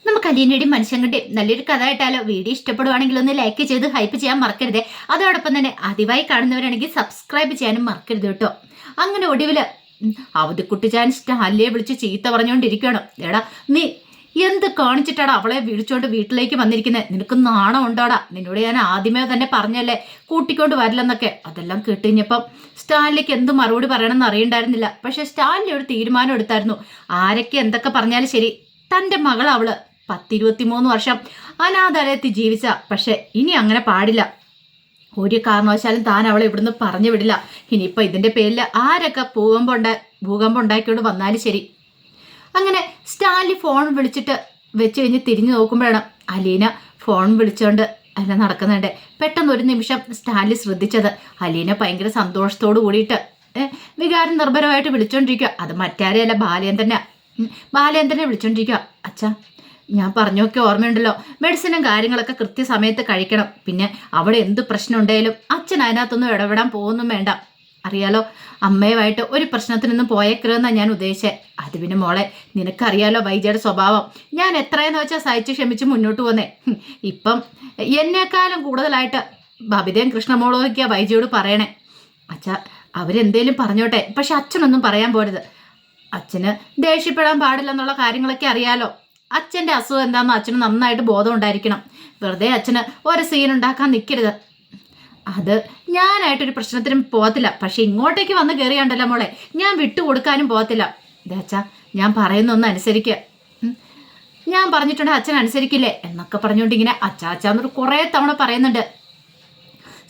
നമുക്ക് അലീനയുടെയും മനുഷ്യങ്ങളുടെയും നല്ലൊരു കഥ ആയിട്ടാലോ. വീഡിയോ ഇഷ്ടപ്പെടുവാണെങ്കിൽ ഒന്ന് ലൈക്ക് ചെയ്ത് ഹൈപ്പ് ചെയ്യാൻ മറക്കരുത്. അതോടൊപ്പം തന്നെ ആദ്യമായി കാണുന്നവരാണെങ്കിൽ സബ്സ്ക്രൈബ് ചെയ്യാനും മറക്കരുത് കേട്ടോ. അങ്ങനെ ഒടുവില് അവധിക്കുട്ടി ചാൻ സ്റ്റാലിയെ വിളിച്ച് ചീത്ത പറഞ്ഞുകൊണ്ടിരിക്കുകയാണ്. എടാ നീ എന്ത് കാണിച്ചിട്ടാടാ അവളെ വിളിച്ചോണ്ട് വീട്ടിലേക്ക് വന്നിരിക്കുന്നത്? നിനക്ക് നാണം ഉണ്ടോടാ? നിന്നോട് ഞാൻ ആദ്യമേ തന്നെ പറഞ്ഞല്ലേ കൂട്ടിക്കൊണ്ട് വരില്ലെന്നൊക്കെ. അതെല്ലാം കേട്ടുകഴിഞ്ഞപ്പം സ്റ്റാലിലേക്ക് എന്ത് മറുപടി പറയണമെന്ന് അറിയണ്ടായിരുന്നില്ല. പക്ഷെ സ്റ്റാലിൻ ഒരു തീരുമാനം എടുത്തായിരുന്നു. ആരൊക്കെ എന്തൊക്കെ പറഞ്ഞാലും ശരി, തൻ്റെ മകൾ അവള് 10-23 വർഷം അനാഥാലയത്തിൽ ജീവിച്ച. പക്ഷെ ഇനി അങ്ങനെ പാടില്ല. ഒരു കാരണവശാലും താൻ അവളെ ഇവിടുന്ന് പറഞ്ഞു വിടില്ല. ഇനിയിപ്പോൾ ഇതിൻ്റെ പേരിൽ ആരൊക്കെ ഭൂകമ്പം ഉണ്ടാക്കിക്കൊണ്ട് വന്നാലും ശരി. അങ്ങനെ സ്റ്റാലിൻ ഫോൺ വിളിച്ചിട്ട് വെച്ച് കഴിഞ്ഞ് തിരിഞ്ഞു നോക്കുമ്പോഴാണ് അലീന ഫോൺ വിളിച്ചോണ്ട് അല്ല നടക്കുന്നുണ്ട്. പെട്ടെന്ന് ഒരു നിമിഷം സ്റ്റാലിൻ ശ്രദ്ധിച്ചത് അലീന ഭയങ്കര സന്തോഷത്തോട് കൂടിയിട്ട് വികാരം നിർഭരമായിട്ട് വിളിച്ചോണ്ടിരിക്കുക. അത് മറ്റാരെയല്ല, ബാലേന്ദ്രനെ വിളിച്ചോണ്ടിരിക്കുക. അച്ഛാ, ഞാൻ പറഞ്ഞൊക്കെ ഓർമ്മയുണ്ടല്ലോ, മെഡിസിനും കാര്യങ്ങളൊക്കെ കൃത്യസമയത്ത് കഴിക്കണം. പിന്നെ അവിടെ എന്ത് പ്രശ്നം ഉണ്ടായാലും അച്ഛൻ അതിനകത്തൊന്നും ഇടപെടാൻ പോകുന്നും വേണ്ട. അറിയാലോ, അമ്മയുമായിട്ട് ഒരു പ്രശ്നത്തിനൊന്നും പോയേക്കരുതെന്നാണ് ഞാൻ ഉദ്ദേശിച്ചത്. അത് പിന്നെ മോളെ, നിനക്കറിയാലോ വൈജയുടെ സ്വഭാവം. ഞാൻ എത്രയെന്ന് വെച്ചാൽ സഹിച്ച് ക്ഷമിച്ച് മുന്നോട്ട് പോന്നേ. ഇപ്പം എന്നെക്കാളും കൂടുതലായിട്ട് ബബിതയും കൃഷ്ണമോളൊക്കെയാ വൈജയോട് പറയണേ. അച്ഛാ, അവരെന്തേലും പറഞ്ഞോട്ടെ, പക്ഷെ അച്ഛനൊന്നും പറയാൻ പോരുത്. അച്ഛന് ദേഷ്യപ്പെടാൻ പാടില്ലെന്നുള്ള കാര്യങ്ങളൊക്കെ അറിയാലോ. അച്ഛൻ്റെ അസുഖം എന്താണെന്ന് അച്ഛന് നന്നായിട്ട് ബോധം ഉണ്ടായിരിക്കണം. വെറുതെ അച്ഛന് ഒരു സീൻ ഉണ്ടാക്കാൻ നിൽക്കരുത്. അത് ഞാനായിട്ടൊരു പ്രശ്നത്തിനും പോകത്തില്ല. പക്ഷെ ഇങ്ങോട്ടേക്ക് വന്ന് കയറിയാണ്ടല്ലോ മോളെ, ഞാൻ വിട്ടുകൊടുക്കാനും പോകത്തില്ല. ഇതേ അച്ഛാ, ഞാൻ പറയുന്നൊന്ന് അനുസരിക്കുക. ഞാൻ പറഞ്ഞിട്ടുണ്ട് അച്ഛൻ അനുസരിക്കില്ലേ എന്നൊക്കെ പറഞ്ഞുകൊണ്ട് ഇങ്ങനെ അച്ചാന്നൊരു കുറേ തവണ പറയുന്നുണ്ട്.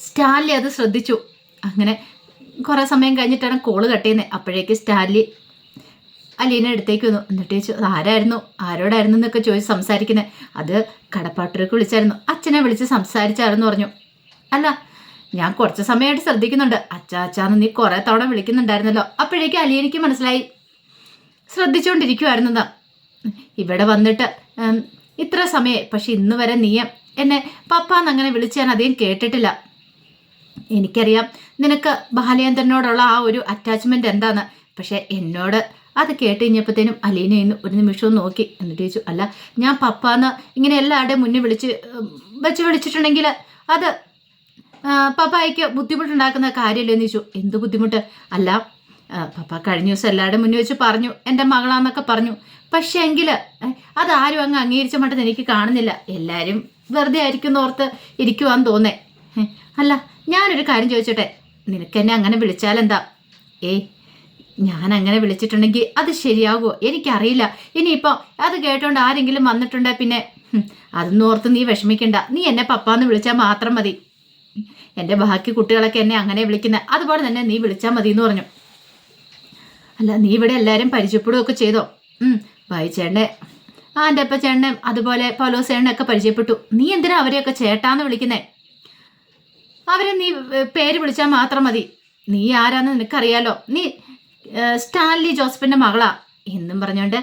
സ്റ്റാൻലി അത് ശ്രദ്ധിച്ചു. അങ്ങനെ കുറേ സമയം കഴിഞ്ഞിട്ടാണ് കോള് കട്ട് ചെയ്യുന്നത്. അപ്പോഴേക്ക് സ്റ്റാൻലി അലീന അടുത്തേക്ക് വന്നു. എന്നിട്ട് ചോദിച്ചു, ആരായിരുന്നു, ആരോടായിരുന്നു എന്നൊക്കെ ചോദിച്ച് സംസാരിക്കുന്നത്. അത് കടപ്പാട്ടർക്ക് വിളിച്ചായിരുന്നു, അച്ഛനെ വിളിച്ച് സംസാരിച്ചായിരുന്നു പറഞ്ഞു. അല്ല, ഞാൻ കുറച്ച് സമയമായിട്ട് ശ്രദ്ധിക്കുന്നുണ്ട്. അച്ചാന്ന് നീ കുറേ തവണ വിളിക്കുന്നുണ്ടായിരുന്നല്ലോ. അപ്പോഴേക്കും അലീനയ്ക്ക് മനസ്സിലായി ശ്രദ്ധിച്ചുകൊണ്ടിരിക്കുമായിരുന്നതാ. ഇവിടെ വന്നിട്ട് ഇത്ര സമയം, പക്ഷെ ഇന്ന് വരെ നീ എന്നെ പപ്പാന്നങ്ങനെ വിളിച്ച് ഞാൻ അധികം കേട്ടിട്ടില്ല. എനിക്കറിയാം നിനക്ക് ബാലേന്ദ്രനോടുള്ള ആ ഒരു അറ്റാച്ച്മെന്റ് എന്താന്ന്. പക്ഷെ എന്നോട് അത് കേട്ട് കഴിഞ്ഞപ്പോഴത്തേനും അലീന ഇന്ന് ഒരു നിമിഷവും നോക്കി. എന്നിട്ട് ചോദിച്ചു, അല്ല, ഞാൻ പപ്പാന്ന് ഇങ്ങനെ എല്ലാവരുടെയും മുന്നിൽ വിളിച്ചിട്ടുണ്ടെങ്കിൽ അത് പപ്പായ്ക്ക് ബുദ്ധിമുട്ടുണ്ടാക്കുന്ന കാര്യമല്ലെന്ന് ചോദിച്ചു. എന്ത് ബുദ്ധിമുട്ട്? അല്ല, പപ്പ കഴിഞ്ഞ ദിവസം എല്ലാവരുടെ മുന്നിൽ വെച്ച് പറഞ്ഞു എൻ്റെ മകളാന്നൊക്കെ പറഞ്ഞു. പക്ഷേ എങ്കിൽ അതാരും അങ്ങ് അംഗീകരിച്ച മട്ടം എനിക്ക് കാണുന്നില്ല. എല്ലാവരും വെറുതെ ആയിരിക്കും ഓർത്ത് ഇരിക്കുവാന്ന് തോന്നേ. അല്ല, ഞാനൊരു കാര്യം ചോദിച്ചോട്ടെ, നിനക്കെന്നെ അങ്ങനെ വിളിച്ചാലെന്താ? ഞാൻ അങ്ങനെ വിളിച്ചിട്ടുണ്ടെങ്കിൽ അത് ശരിയാകുമോ? എനിക്കറിയില്ല. ഇനിയിപ്പോൾ അത് കേട്ടോണ്ട് ആരെങ്കിലും വന്നിട്ടുണ്ടെ പിന്നെ അതൊന്നും ഓർത്ത് നീ വിഷമിക്കണ്ട. നീ എന്നെ പപ്പാന്ന് വിളിച്ചാൽ മാത്രം മതി. എൻ്റെ ബാക്കി കുട്ടികളൊക്കെ എന്നെ അങ്ങനെ വിളിക്കുന്നത്, അതുപോലെ തന്നെ നീ വിളിച്ചാൽ മതി എന്ന് പറഞ്ഞു. അല്ല, നീ ഇവിടെ എല്ലാവരും പരിചയപ്പെടുകയൊക്കെ ചെയ്തോ? ഭായിച്ചേട്ടനെ, എൻ്റെ അപ്പ ചേട്ടനെ, അതുപോലെ പലോസേട്ടനൊക്കെ പരിചയപ്പെട്ടു. നീ എന്തിനാ അവരെയൊക്കെ ചേട്ടാന്ന് വിളിക്കുന്നേ? അവരെ നീ പേര് വിളിച്ചാൽ മാത്രം മതി. നീ ആരാന്ന് നിനക്കറിയാലോ. നീ സ്റ്റാൻലി ജോസഫിൻ്റെ മകളാ എന്നും പറഞ്ഞോണ്ട്,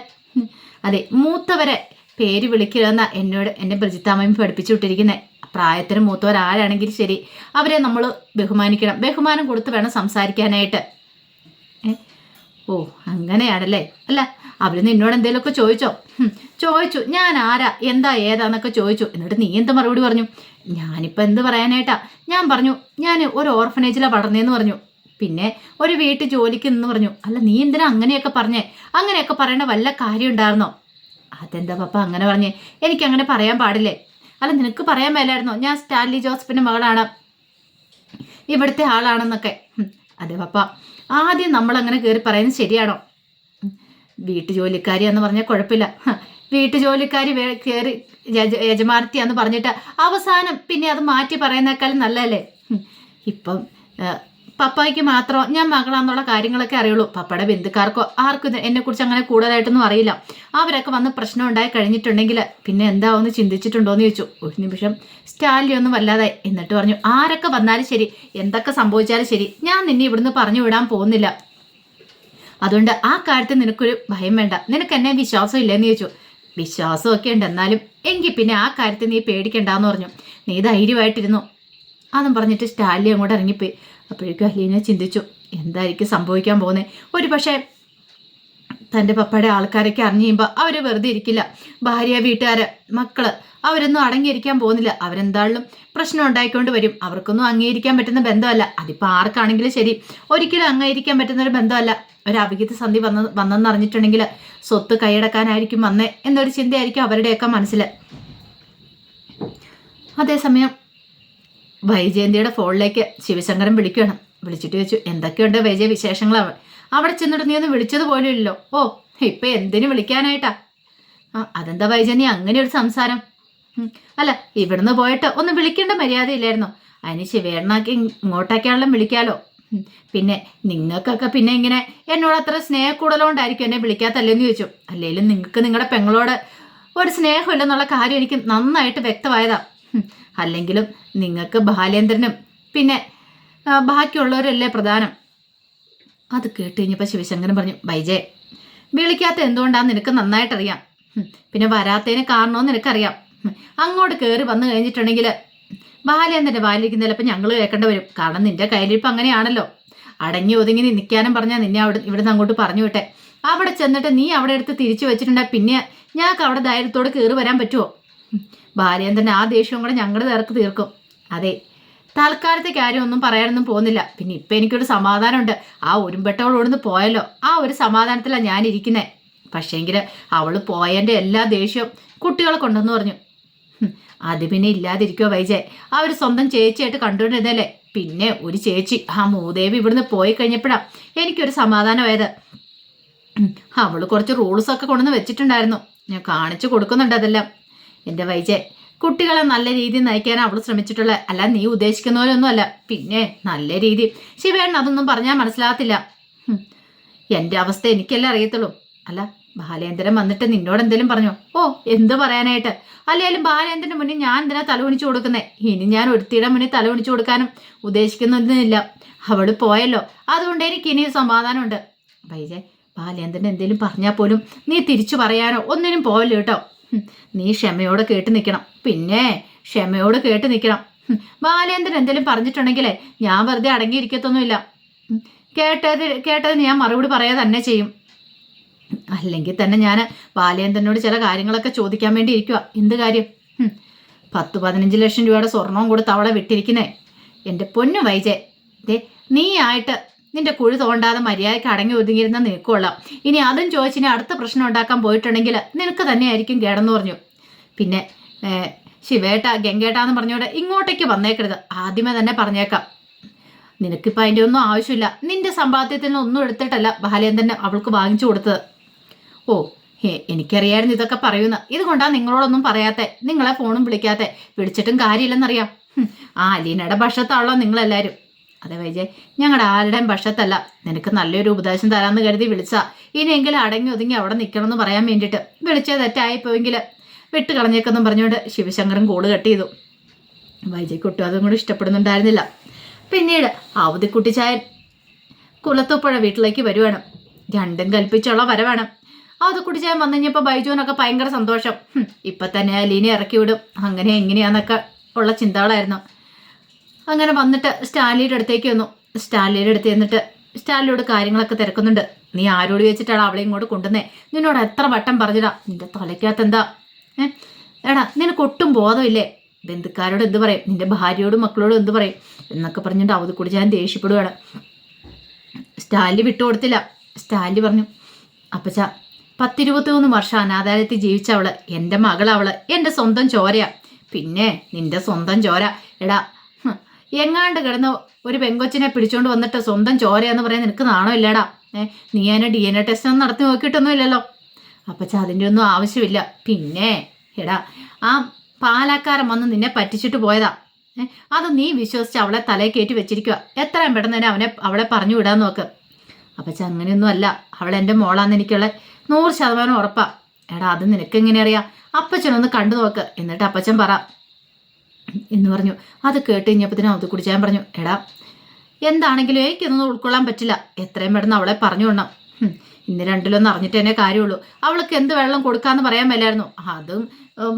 അതെ, മൂത്തവരെ പേര് വിളിക്കരുതെന്നാ എന്നെ ബ്രിജിത്താമ്മയും പഠിപ്പിച്ചു വിട്ടിരിക്കുന്നത്. പ്രായത്തിന് മൂത്തവരാരാണെങ്കിലും ശരി, അവരെ നമ്മൾ ബഹുമാനിക്കണം. ബഹുമാനം കൊടുത്ത് വേണം സംസാരിക്കാനായിട്ട്. ഓ, അങ്ങനെയാണല്ലേ. അല്ല, അവർ നിന്നോട് എന്തെങ്കിലുമൊക്കെ ചോദിച്ചു. ഞാൻ ആരാ, എന്താ, ഏതാന്നൊക്കെ ചോദിച്ചു. എന്നിട്ട് നീ എന്ത് മറുപടി പറഞ്ഞു? ഞാനിപ്പോൾ എന്ത് പറയാനായിട്ടാ? ഞാൻ പറഞ്ഞു, ഞാൻ ഒരു ഓർഫനേജിലാണ് വളർന്നതെന്ന് പറഞ്ഞു. പിന്നെ ഒരു വീട്ടു ജോലിക്ക് എന്ന് പറഞ്ഞു. അല്ല, നീ എന്തിനാ അങ്ങനെയൊക്കെ പറഞ്ഞേ? അങ്ങനെയൊക്കെ പറയേണ്ട വല്ല കാര്യം ഉണ്ടായിരുന്നോ? അതെന്താ പപ്പ അങ്ങനെ പറഞ്ഞേ? എനിക്കങ്ങനെ പറയാൻ പാടില്ലേ? അല്ല, നിനക്ക് പറയാൻ മേലായിരുന്നോ ഞാൻ സ്റ്റാൻലി ജോസഫിൻ്റെ മകളാണ്, ഇവിടുത്തെ ആളാണെന്നൊക്കെ? അതെ പപ്പ, ആദ്യം നമ്മളങ്ങനെ കയറി പറയുന്നത് ശരിയാണോ? വീട്ടുജോലിക്കാരി എന്ന് പറഞ്ഞാൽ കുഴപ്പമില്ല. വീട്ടുജോലിക്കാരി കയറി യജമാനത്തിയാന്ന് പറഞ്ഞിട്ട് അവസാനം പിന്നെ അത് മാറ്റി പറയുന്നേക്കാളും നല്ലതല്ലേ? ഇപ്പം പപ്പായ്ക്ക് മാത്രം ഞാൻ മകളാന്നുള്ള കാര്യങ്ങളൊക്കെ അറിയുള്ളൂ. പപ്പയുടെ ബന്ധുക്കാർക്കോ ആർക്കും എന്നെക്കുറിച്ച് അങ്ങനെ കൂടുതലായിട്ടൊന്നും അറിയില്ല. അവരൊക്കെ വന്ന് പ്രശ്നം ഉണ്ടായി കഴിഞ്ഞിട്ടുണ്ടെങ്കിൽ പിന്നെ എന്താവെന്ന് ചിന്തിച്ചിട്ടുണ്ടോയെന്ന് ചോദിച്ചു. ഒരു നിമിഷം സ്റ്റാൻലി ഒന്നും വല്ലാതായി. എന്നിട്ട് പറഞ്ഞു, ആരൊക്കെ വന്നാലും ശരി, എന്തൊക്കെ സംഭവിച്ചാലും ശരി, ഞാൻ നിന്നെ ഇവിടുന്ന് പറഞ്ഞു വിടാൻ പോകുന്നില്ല. അതുകൊണ്ട് ആ കാര്യത്തിൽ നിനക്കൊരു ഭയം വേണ്ട. നിനക്ക് എന്നെ വിശ്വാസം ഇല്ലെന്ന് ചോദിച്ചു. വിശ്വാസമൊക്കെ ഉണ്ട്, എന്നാലും എങ്കിൽ പിന്നെ ആ കാര്യത്തിൽ നീ പേടിക്കണ്ടെന്ന് പറഞ്ഞു. നീ ധൈര്യമായിട്ടിരുന്നു അതും പറഞ്ഞിട്ട് സ്റ്റാൻലി അങ്ങോട്ട് ഇറങ്ങിപ്പോയി. അപ്പോഴേക്കും അലീന ചിന്തിച്ചു, എന്തായിരിക്കും സംഭവിക്കാൻ പോകുന്നത്? ഒരു പക്ഷേ തൻ്റെ പപ്പയുടെ ആൾക്കാരൊക്കെ അറിഞ്ഞു കഴിയുമ്പോൾ അവർ വെറുതെ ഇരിക്കില്ല. ഭാര്യ, വീട്ടുകാര്, മക്കള് അവരൊന്നും അടങ്ങിയിരിക്കാൻ പോകുന്നില്ല. അവരെന്തായാലും പ്രശ്നം ഉണ്ടായിക്കൊണ്ട് വരും. അവർക്കൊന്നും അംഗീകരിക്കാൻ പറ്റുന്ന ബന്ധമല്ല. അതിപ്പോൾ ആർക്കാണെങ്കിലും ശരി, ഒരിക്കലും അംഗീകരിക്കാൻ പറ്റുന്ന ഒരു ബന്ധമല്ല. ഒരു അവിഹിത സന്ധി വന്നെന്ന് അറിഞ്ഞിട്ടുണ്ടെങ്കിൽ സ്വത്ത് കൈയടക്കാനായിരിക്കും വന്നേ എന്നൊരു ചിന്തയായിരിക്കും അവരുടെയൊക്കെ മനസ്സിൽ. അതേസമയം വൈജയന്തിയുടെ ഫോണിലേക്ക് ശിവശങ്കരൻ വിളിക്കണം. വിളിച്ചിട്ട് ചോദിച്ചു, എന്തൊക്കെയുണ്ട് വൈജയ വിശേഷങ്ങൾ? അവിടെ ചെന്നിട്ട് നീ ഒന്ന് വിളിച്ചത് പോലും ഇല്ലല്ലോ. ഓ, ഇപ്പൊ എന്തിനു വിളിക്കാനായിട്ടാ? അതെന്താ വൈജയ നീ അങ്ങനെ ഒരു സംസാരം? അല്ല, ഇവിടുന്ന് പോയിട്ട് ഒന്ന് വിളിക്കേണ്ട മര്യാദയില്ലായിരുന്നോ? അതിന് ശിവേണ്ണാക്കി ഇങ്ങോട്ടൊക്കെയാണെങ്കിലും വിളിക്കാലോ. പിന്നെ നിങ്ങൾക്കൊക്കെ പിന്നെ ഇങ്ങനെ എന്നോട് അത്ര സ്നേഹക്കൂടലുകൊണ്ടായിരിക്കും എന്നെ വിളിക്കാത്തല്ലേന്ന് ചോദിച്ചു. അല്ലെങ്കിലും നിങ്ങൾക്ക് നിങ്ങളുടെ പെങ്ങളോട് ഒരു സ്നേഹമില്ലെന്നുള്ള കാര്യം എനിക്ക് നന്നായിട്ട് വ്യക്തമായതാ. അല്ലെങ്കിലും നിങ്ങൾക്ക് ബാലേന്ദ്രനും പിന്നെ ബാക്കിയുള്ളവരല്ലേ പ്രധാനം. അത് കേട്ട് കഴിഞ്ഞപ്പോൾ ശിവശങ്കരൻ പറഞ്ഞു, വൈജയ് വിളിക്കാത്ത എന്തുകൊണ്ടാന്ന് നിനക്ക് നന്നായിട്ടറിയാം. പിന്നെ വരാത്തതിന് കാരണമെന്ന് നിനക്കറിയാം. അങ്ങോട്ട് കയറി വന്നു കഴിഞ്ഞിട്ടുണ്ടെങ്കിൽ ബാലേന്ദ്രൻ്റെ വാലിരിക്കുന്ന ചിലപ്പോൾ ഞങ്ങൾ കേൾക്കേണ്ടി വരും. കാരണം നിന്റെ കയ്യിലിപ്പം അങ്ങനെയാണല്ലോ. അടങ്ങി ഒതുങ്ങി നിൽക്കാനും പറഞ്ഞാൽ നിന്നെ ഇവിടുന്ന് അങ്ങോട്ട് പറഞ്ഞു വിട്ടെ. അവിടെ ചെന്നിട്ട് നീ അവിടെ എടുത്ത് തിരിച്ചു വെച്ചിട്ടുണ്ടെങ്കിൽ പിന്നെ ഞങ്ങൾക്ക് അവിടെ ധൈര്യത്തോട് കയറി വരാൻ പറ്റുമോ? ബാലേന്ദ്രൻ ആ ദേഷ്യവും കൂടെ ഞങ്ങളുടെ നേർക്ക് തീർക്കും. അതെ, തൽക്കാലത്തെ കാര്യം ഒന്നും പറയാനൊന്നും പോകുന്നില്ല. പിന്നെ ഇപ്പം എനിക്കൊരു സമാധാനമുണ്ട്. ആ ഒരുമ്പെട്ടവളോടൊന്ന് പോയല്ലോ, ആ ഒരു സമാധാനത്തിലാണ് ഞാനിരിക്കുന്നത്. പക്ഷേങ്കിൽ അവൾ പോയതിൻ്റെ എല്ലാ ദേഷ്യവും കുട്ടികളെ കൊണ്ടെന്ന് പറഞ്ഞു. അത് പിന്നെ ഇല്ലാതിരിക്കുമോ വൈജയ്? അവർ സ്വന്തം ചേച്ചിയായിട്ട് കണ്ടുകൊണ്ടിരുന്നല്ലേ. പിന്നെ ഒരു ചേച്ചി, ആ മൂദേവി ഇവിടുന്ന് പോയി കഴിഞ്ഞപ്പോഴാണ് എനിക്കൊരു സമാധാനമായത്. അവൾ കുറച്ച് റൂൾസൊക്കെ കൊണ്ടുവന്ന് വെച്ചിട്ടുണ്ടായിരുന്നു. ഞാൻ കാണിച്ചു കൊടുക്കുന്നുണ്ട് അതെല്ലാം. എൻ്റെ വൈജയ്, കുട്ടികളെ നല്ല രീതിയിൽ നയിക്കാനാണ് അവൾ ശ്രമിച്ചിട്ടുള്ളത്. അല്ല നീ ഉദ്ദേശിക്കുന്ന പോലൊന്നും അല്ല. പിന്നെ നല്ല രീതി ശിവേണ്ണ അതൊന്നും പറഞ്ഞാൽ മനസ്സിലാകത്തില്ല. എൻ്റെ അവസ്ഥ എനിക്കല്ലേ അറിയത്തുള്ളൂ. അല്ല, ബാലേന്ദ്രൻ വന്നിട്ട് നിന്നോട് എന്തെങ്കിലും പറഞ്ഞോ? ഓ, എന്ത് പറയാനായിട്ട്? അല്ലെങ്കിലും ബാലേന്ദ്രൻ്റെ മുന്നിൽ ഞാൻ എന്തിനാ തലകുണിച്ചു കൊടുക്കുന്നേ? ഇനി ഞാൻ ഒരുത്തിയുടെ മുന്നിൽ തലകുണിച്ചു കൊടുക്കാനും ഉദ്ദേശിക്കുന്നൊന്നുമില്ല. അവൾ പോയല്ലോ, അതുകൊണ്ട് എനിക്ക് ഇനി സമാധാനമുണ്ട്. വൈജയ്, ബാലേന്ദ്രൻ എന്തെങ്കിലും പറഞ്ഞാൽ പോലും നീ തിരിച്ചു പറയാനോ ഒന്നിനും പോവല്ലോ കേട്ടോ. നീ ക്ഷമയോടെ കേട്ട് നിൽക്കണം. പിന്നെ ക്ഷമയോട് കേട്ട് നിൽക്കണം. ബാലേന്ദ്രൻ എന്തെങ്കിലും പറഞ്ഞിട്ടുണ്ടെങ്കിലേ ഞാൻ വെറുതെ അടങ്ങിയിരിക്കത്തൊന്നുമില്ല. കേട്ടതിന് ഞാൻ മറുപടി പറയാതെ തന്നെ ചെയ്യും. അല്ലെങ്കിൽ തന്നെ ഞാൻ ബാലേന്ദ്രനോട് ചില കാര്യങ്ങളൊക്കെ ചോദിക്കാൻ വേണ്ടി ഇരിക്കുക. എന്ത് കാര്യം? 10-15 ലക്ഷം രൂപയുടെ സ്വർണവും കൊടുത്ത് അവളെ വിട്ടിരിക്കുന്നേ. എൻ്റെ പൊന്നു വൈജയ്, നീ ആയിട്ട് നിന്റെ കുഴി തോണ്ടാതെ മര്യാദയ്ക്ക് അടങ്ങി ഒതുങ്ങിയിരുന്ന നിൽക്കുകൊള്ളാം. ഇനി അതും ചോദിച്ചിനി അടുത്ത പ്രശ്നം ഉണ്ടാക്കാൻ പോയിട്ടുണ്ടെങ്കിൽ നിനക്ക് തന്നെയായിരിക്കും കേടെന്ന് പറഞ്ഞു. പിന്നെ ശിവേട്ട, ഗംഗേട്ടാന്ന് പറഞ്ഞോടെ ഇങ്ങോട്ടേക്ക് വന്നേക്കരുത്. ആദ്യമേ തന്നെ പറഞ്ഞേക്കാം. നിനക്കിപ്പോൾ അതിൻ്റെ ഒന്നും ആവശ്യമില്ല. നിന്റെ സമ്പാദ്യത്തിൽ നിന്നൊന്നും എടുത്തിട്ടല്ല ബാലേന്ദ്രൻ അവൾക്ക് വാങ്ങിച്ചു കൊടുത്തത്. ഓ, എനിക്കറിയായിരുന്നു ഇതൊക്കെ പറയുന്ന. ഇതുകൊണ്ടാണ് നിങ്ങളോടൊന്നും പറയാത്തെ, നിങ്ങളെ ഫോണും വിളിക്കാത്തെ. വിളിച്ചിട്ടും കാര്യമില്ലെന്നറിയാം. ആ അലീനയുടെ പക്ഷത്താണല്ലോ നിങ്ങളെല്ലാവരും. അതെ വൈജയ്, ഞങ്ങളുടെ ആരുടെയും പക്ഷത്തല്ല. നിനക്ക് നല്ലൊരു ഉപദേശം തരാമെന്ന് കരുതി വിളിച്ചാ. ഇനിയെങ്കിലും അടങ്ങി ഒതുങ്ങി അവിടെ നിൽക്കണമെന്ന് പറയാൻ വേണ്ടിയിട്ട്. വിളിച്ചത് തെറ്റായിപ്പോയെങ്കിൽ വിട്ട് കളഞ്ഞേക്കെന്നും പറഞ്ഞുകൊണ്ട് ശിവശങ്കരൻ കോള് കട്ട് ചെയ്തു. വൈജയ്ക്കൊട്ടും അതും കൂടി ഇഷ്ടപ്പെടുന്നുണ്ടായിരുന്നില്ല. പിന്നീട് അവധിക്കുട്ടിച്ചായൻ കുളത്തൂപ്പുഴ വീട്ടിലേക്ക് വരുവാണ്. രണ്ടും കൽപ്പിച്ചുള്ള വരവാണ്. അവധിക്കുട്ടിച്ചായൻ വന്നു കഴിഞ്ഞപ്പോൾ ബൈജുവിനൊക്കെ ഭയങ്കര സന്തോഷം. ഇപ്പം തന്നെ അലീനെ ഇറക്കി വിടും, അങ്ങനെ എങ്ങനെയാന്നൊക്കെ ഉള്ള ചിന്തകളായിരുന്നു. അങ്ങനെ വന്നിട്ട് സ്റ്റാലിയുടെ അടുത്തേക്ക് വന്നു. സ്റ്റാലിയുടെ അടുത്ത് ചെന്നിട്ട് സ്റ്റാലിയോട് കാര്യങ്ങളൊക്കെ തിരക്കുന്നുണ്ട്. നീ ആരോട് വെച്ചിട്ടാണ് അവളെ ഇങ്ങോട്ട് കൊണ്ടുവന്നേ? നിന്നോട് എത്ര വട്ടം പറഞ്ഞിടാ, നിന്റെ തലയ്ക്കകത്ത് എന്താ? എടാ, നിനക്ക് ഒട്ടും ബോധമില്ലേ? ബന്ധുക്കാരോട് എന്ത് പറയും, നിന്റെ ഭാര്യയോടും മക്കളോടും എന്ത് പറയും എന്നൊക്കെ പറഞ്ഞിട്ട് അവധിക്കുട്ടിച്ചായൻ ദേഷ്യപ്പെടുകയാണ്. സ്റ്റാലി വിട്ടുകൊടുത്തില്ല. സ്റ്റാലി പറഞ്ഞു, അപ്പച്ച 10-23 വർഷം അനാഥാലയത്തിൽ ജീവിച്ചവള് എൻ്റെ മകളവള്, എൻ്റെ സ്വന്തം ചോരയാ. പിന്നെ നിന്റെ സ്വന്തം ചോര. എടാ, എങ്ങാണ്ട് കിടന്ന് ഒരു പെങ്കൊച്ചിനെ പിടിച്ചോണ്ട് വന്നിട്ട് സ്വന്തം ചോരയാന്ന് പറയാൻ നിനക്ക് നാണമില്ലടാ. നീ അതിനെ DNA ടെസ്റ്റ് ഒന്നും നടത്തി നോക്കിയിട്ടൊന്നും ഇല്ലല്ലോ. അപ്പച്ച അതിൻ്റെ ഒന്നും ആവശ്യമില്ല. പിന്നെ എടാ, ആ പാലക്കാരൻ വന്ന് നിന്നെ പറ്റിച്ചിട്ട് പോയതാ. അത് നീ വിശ്വസിച്ച് അവളെ തലയിൽ കയറ്റി വെച്ചിരിക്കുക. എത്രയും പെട്ടെന്ന് തന്നെ അവളെ പറഞ്ഞു വിടാൻ നോക്ക്. അപ്പച്ച അങ്ങനെയൊന്നും അല്ല, അവൾ എൻ്റെ മോളാന്ന് എനിക്കുള്ള 100% ഉറപ്പാ. എടാ, അത് നിനക്കെങ്ങനെ അറിയാം? അപ്പച്ചനൊന്ന് കണ്ടു നോക്ക്, എന്നിട്ട് അപ്പച്ചൻ പറ എന്ന് പറഞ്ഞു. അത് കേട്ട് കഴിഞ്ഞപ്പത്തിന് അവധിക്കുട്ടിച്ചായൻ പറഞ്ഞു, എടാ, എന്താണെങ്കിലും എനിക്കൊന്നും ഉൾക്കൊള്ളാൻ പറ്റില്ല. എത്രയും പെട്ടെന്ന് അവളെ പറഞ്ഞു വിടണം. ഇന്ന് രണ്ടിലൊന്നും അറിഞ്ഞിട്ട് തന്നെ കാര്യമുള്ളൂ. അവൾക്ക് എന്ത് വെള്ളം കൊടുക്കാന്ന് പറയാൻ മേലായിരുന്നു. അതും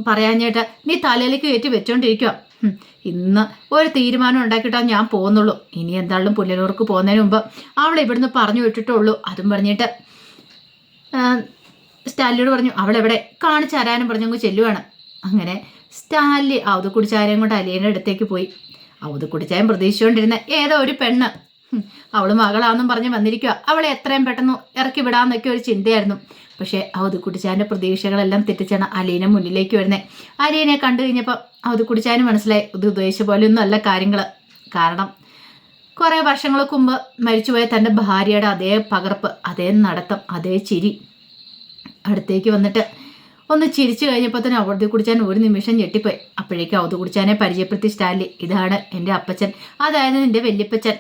പറയാഞ്ഞേട്ട് നീ തലയിലേക്ക് കയറ്റി വെച്ചോണ്ടിരിക്കുക. ഇന്ന് ഒരു തീരുമാനം ഉണ്ടാക്കിയിട്ടാ ഞാൻ പോകുന്നുള്ളൂ. ഇനി എന്തായാലും പുല്ലലൂർക്ക് പോകുന്നതിന് മുമ്പ് അവളെ ഇവിടുന്ന് പറഞ്ഞു വിട്ടിട്ടുള്ളൂ. അതും പറഞ്ഞിട്ട് സ്റ്റാലിനോട് പറഞ്ഞു അവളെവിടെ കാണിച്ചു തരാനും പറഞ്ഞങ്ങ് ചെല്ലുവാണ്. അങ്ങനെ സ്റ്റാലി അവധക്കുടിച്ചായം കൊണ്ട് അലീനയുടെ അടുത്തേക്ക് പോയി. അവധക്കുടിച്ചായം പ്രതീക്ഷിച്ചുകൊണ്ടിരുന്ന ഏതോ ഒരു പെണ്ണ് അവള് മകളാണെന്നും പറഞ്ഞ് വന്നിരിക്കുക, അവളെ എത്രയും പെട്ടെന്ന് ഇറക്കി വിടാന്നൊക്കെ ഒരു ചിന്തയായിരുന്നു. പക്ഷേ അവധക്കുടിച്ചായൻ്റെ പ്രതീക്ഷകളെല്ലാം തെറ്റിച്ചാണ് അലീന മുന്നിലേക്ക് വരുന്നത്. അലീനെ കണ്ടു കഴിഞ്ഞപ്പോൾ അവധക്കുടിച്ചായന് മനസ്സിലായി ഇത് ഉദ്ദേശിച്ച പോലെയൊന്നും അല്ല കാര്യങ്ങൾ. കാരണം കുറേ വർഷങ്ങൾക്ക് മുമ്പ് മരിച്ചുപോയ തൻ്റെ ഭാര്യയുടെ അതേ പകർപ്പ്, അതേ നടത്തം, അതേ ചിരി അടുത്തേക്ക് വന്നിട്ട് ഒന്ന് ചിരിച്ചു കഴിഞ്ഞപ്പോൾ തന്നെ അവധക്കുടിച്ചാൻ ഒരു നിമിഷം ഞെട്ടിപ്പോയി. അപ്പോഴേക്കും അവധക്കുടിച്ചാനെ പരിചയപ്പെടുത്തി സ്റ്റാൻലി, ഇതാണ് എൻ്റെ അപ്പച്ചൻ, അതായത് നിൻ്റെ വല്യപ്പച്ചൻ.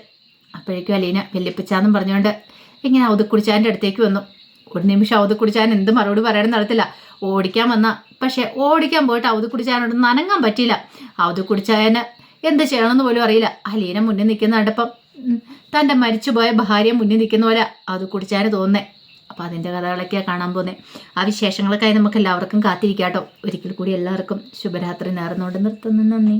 അപ്പോഴേക്കും അലീന വല്യപ്പച്ചാന്നും പറഞ്ഞുകൊണ്ട് ഇങ്ങനെ അവധക്കുടിച്ചാൻ്റെ അടുത്തേക്ക് വന്നു. ഒരു നിമിഷം അവധക്കുടിച്ചാൻ എന്ത് മറുപടി പറയാനും നടത്തില്ല. ഓടിക്കാൻ വന്ന, പക്ഷേ ഓടിക്കാൻ പോയിട്ട് അവധക്കുടിച്ചാനോട് നനങ്ങാൻ പറ്റിയില്ല. അവധക്കുടിച്ചായന് എന്ത് ചെയ്യണമെന്ന് പോലും അറിയില്ല. അലീന മുന്നിൽ നിൽക്കുന്ന കണ്ടപ്പം തൻ്റെ മരിച്ചുപോയ ഭാര്യ മുന്നിൽ നിൽക്കുന്ന പോലെ അവധക്കുടിച്ചാന് തോന്നുന്നേ. അപ്പോൾ അതിൻ്റെ കഥകളൊക്കെയാണ് കാണാൻ പോകുന്നത്. ആ വിശേഷങ്ങൾക്കായി നമുക്ക് എല്ലാവർക്കും കാത്തിരിക്കാം കേട്ടോ. ഒരിക്കൽ കൂടി എല്ലാവർക്കും ശുഭരാത്രി നേർന്നുകൊണ്ട് നിർത്തുന്നു. നന്ദി.